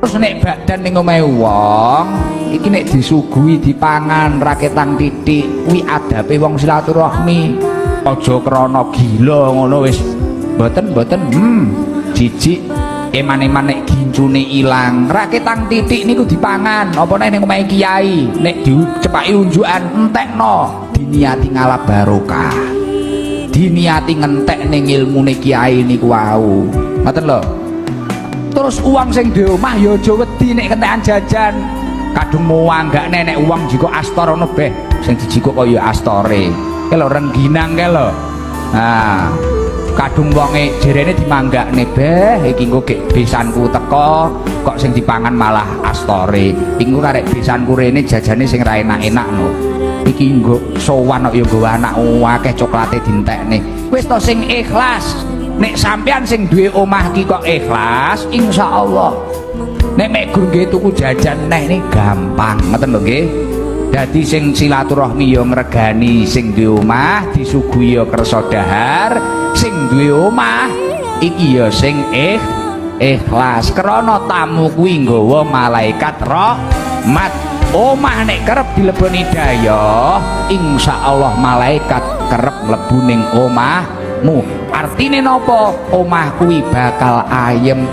terus nek badan ning omahe wong iki nek disuguhi dipangan raketang titik kuwi adabe wong silaturahmi. Aja krana gila ngono wis mboten jijik eman-eman nek gincune ilang raketang titik niku dipangan apa nek ning omahe kiai nek dicepaki unjukan entekno diniati ngalap barokah diniati ngentek ning ilmune kiai niku wau ngoten lho. Terus uang sing di omah ya aja wedi nek kentekan jajan kadung muang gak nenek uang jiko astor ono beh sing dijiko kaya astore ke lho rengginang ke lho. Nah kadung wonge jerene dimanggakne beh iki engko gek besanku teko kok sing dipangan malah astore engko karek besanku rene jajane sing ra enak-enak no iki engko sowan kok ya nggawa anak akeh coklate dintekne wis to sing ikhlas. Nek sampean sing duwe omah ki kok ikhlas insyaallah nek mek gur nggih tuku jajan neh ini gampang ngoten lho nggih. Dadi sing silaturahmi ya ngregani sing duwe omah disuguhi ya kersa dahar sing duwe omah iki ya sing ikhlas krana tamu kuwi nggawa malaikat rahmat. Omah nek kerep dileboni daya insyaallah malaikat kerep mlebu ning omahmu. Artine napa? Omah kuwi bakal ayem